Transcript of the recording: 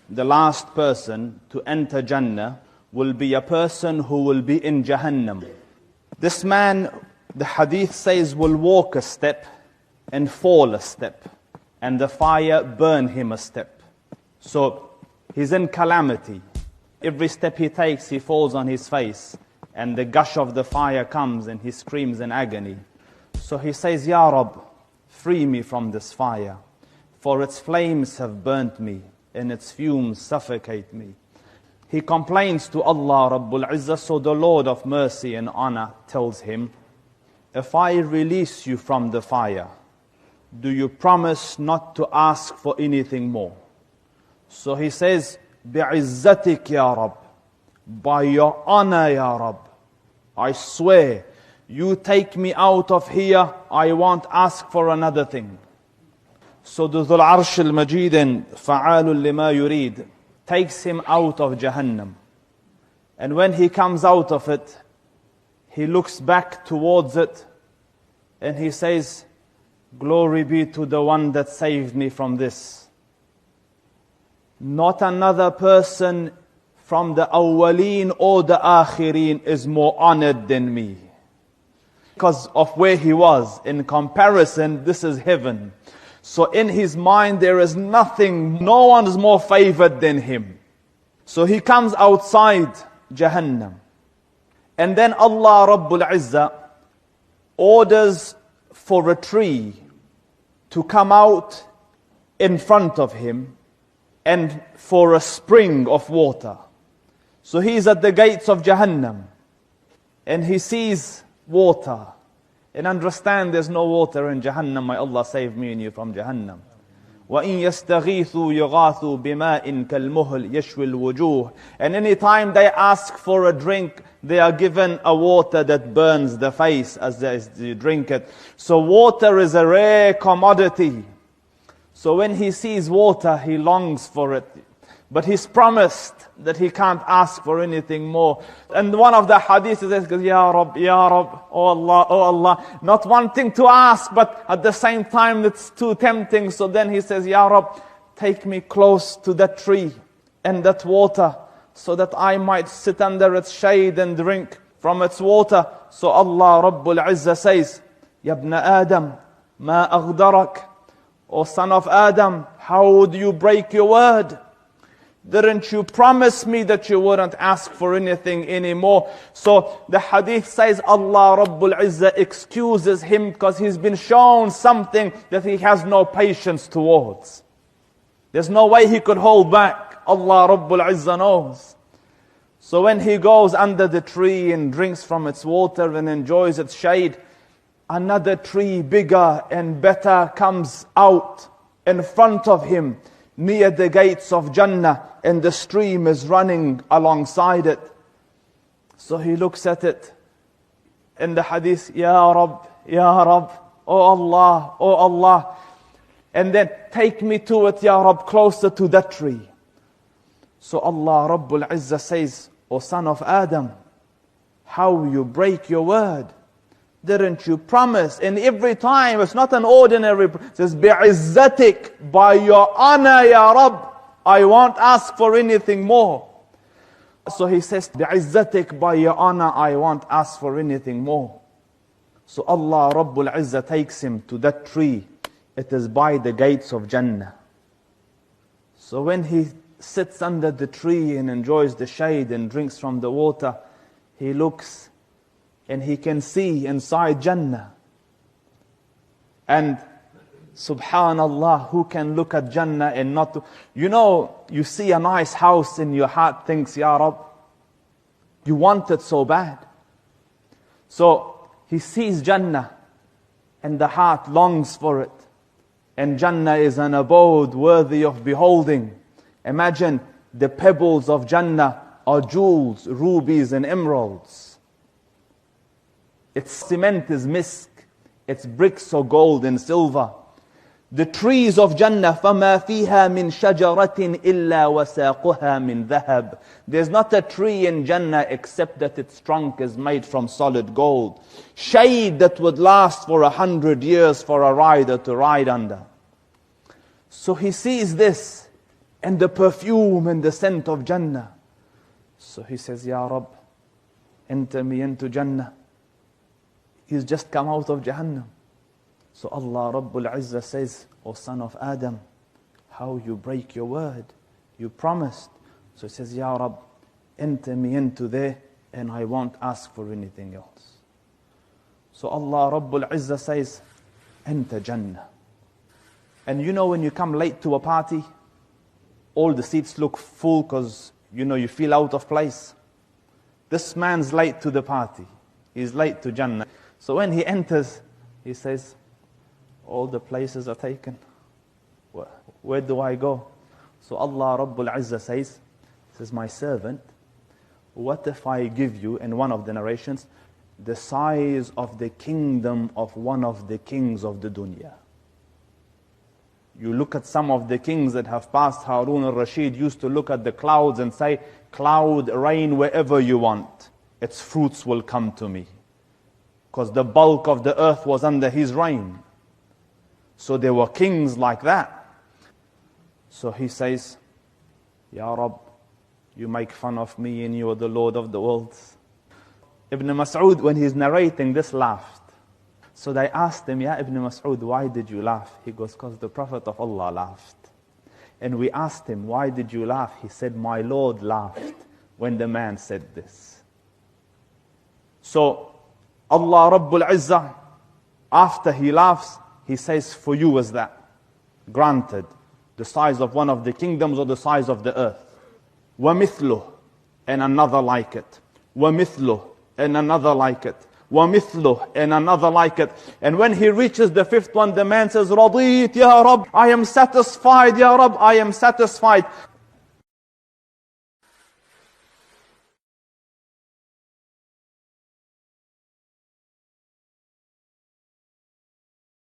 the last person to enter Jannah will be a person who will be in Jahannam. This man, the hadith says, will walk a step and fall a step, and the fire burn him a step. So he's in calamity. Every step he takes, he falls on his face, and the gush of the fire comes, and he screams in agony. So he says, Ya Rab, free me from this fire, for its flames have burnt me, and its fumes suffocate me. He complains to Allah Rabbul Izzah, so the Lord of mercy and honor tells him, if I release you from the fire, do you promise not to ask for anything more? So he says, bi'izzatik ya Rabb, by your honor ya Rabb, I swear, you take me out of here, I won't ask for another thing. So the Dhul Arsh al-Majid and Fa'alul lima yurid takes him out of Jahannam. And when he comes out of it, he looks back towards it and he says, glory be to the one that saved me from this. Not another person from the awwaleen or the akhirin is more honored than me. Because of where he was. In comparison, this is heaven. So in his mind there is nothing, no one is more favored than him. So he comes outside Jahannam. And then Allah Rabbul Izzah orders for a tree to come out in front of him and for a spring of water. So he's at the gates of Jahannam and he sees water. And understand there's no water in Jahannam. May Allah save me and you from Jahannam. وَإِن يَسْتَغِيثُوا يُغَاثُوا بِمَاءٍ كَالْمُهْلِ يَشْوِي الْوُجُوهِ. And anytime they ask for a drink, they are given a water that burns the face as you drink it. So water is a rare commodity. So when he sees water, he longs for it. But he's promised that he can't ask for anything more. And one of the hadiths says, Ya Rab, oh Allah, not wanting to ask, but at the same time it's too tempting. So then he says, Ya Rab, take me close to that tree and that water, so that I might sit under its shade and drink from its water. So Allah Rabbul Izzah says, Ya ibn Adam, ma aghdarak, O son of Adam, how would you break your word? Didn't you promise me that you wouldn't ask for anything anymore? So the hadith says Allah Rabbul Izzah excuses him because he's been shown something that he has no patience towards. There's no way he could hold back. Allah Rabbul Izzah knows. So when he goes under the tree and drinks from its water and enjoys its shade, another tree bigger and better comes out in front of him near the gates of Jannah, and the stream is running alongside it. So he looks at it. In the hadith, Ya Rab, oh Allah. And then take me to it, Ya Rab, closer to that tree. So Allah Rabbul Izzah says, O son of Adam, how you break your word? Didn't you promise? And every time, it's not an ordinary, it says, bi'izzatik, by your honor, Ya Rab, I won't ask for anything more. So he says, bi'izzatik, by your honor, I won't ask for anything more. So Allah Rabbul Izzah takes him to that tree. It is by the gates of Jannah. So when he sits under the tree and enjoys the shade and drinks from the water, he looks and he can see inside Jannah. And subhanallah, who can look at Jannah and not... you see a nice house and your heart thinks, Ya Rab, you want it so bad. So he sees Jannah and the heart longs for it. And Jannah is an abode worthy of beholding. Imagine the pebbles of Jannah are jewels, rubies and emeralds. Its cement is misk. Its bricks are gold and silver. The trees of Jannah, فَمَا فِيهَا مِنْ شَجَرَةٍ إِلَّا وَسَاقُهَا مِنْ ذَهَبٍ. There's not a tree in Jannah except that its trunk is made from solid gold. Shade that would last for 100 years for a rider to ride under. So he sees this, and the perfume and the scent of Jannah. So he says, Ya Rab, enter me into Jannah. He's just come out of Jahannam. So Allah Rabbul Izzah says, O son of Adam, how you break your word. You promised. So he says, Ya Rab, enter me into there and I won't ask for anything else. So Allah Rabbul Izzah says, enter Jannah. And you know when you come late to a party, all the seats look full because you feel out of place. This man's late to the party. He's late to Jannah. So when he enters, he says, all the places are taken. Where do I go? So Allah Rabbul Izzah says, my servant, what if I give you, in one of the narrations, the size of the kingdom of one of the kings of the dunya? You look at some of the kings that have passed. Harun al-Rashid used to look at the clouds and say, cloud, rain wherever you want. Its fruits will come to me. Because the bulk of the earth was under his reign. So there were kings like that. So he says, Ya Rab, you make fun of me and you are the Lord of the worlds. Ibn Mas'ud, when he's narrating this, laughed. So they asked him, Ya Ibn Mas'ud, why did you laugh? He goes, because the Prophet of Allah laughed. And we asked him, why did you laugh? He said, my Lord laughed when the man said this. So Allah Rabbul Izzah, after he laughs, he says, for you was that granted, the size of one of the kingdoms or the size of the earth. وَمِثْلُهُ, and another like it. وَمِثْلُهُ, and another like it. وَمِثْلُهُ, and another like it. And when he reaches the fifth one, the man says, رَضِيت يَا رَبْ, I am satisfied, Ya Rab, I am satisfied.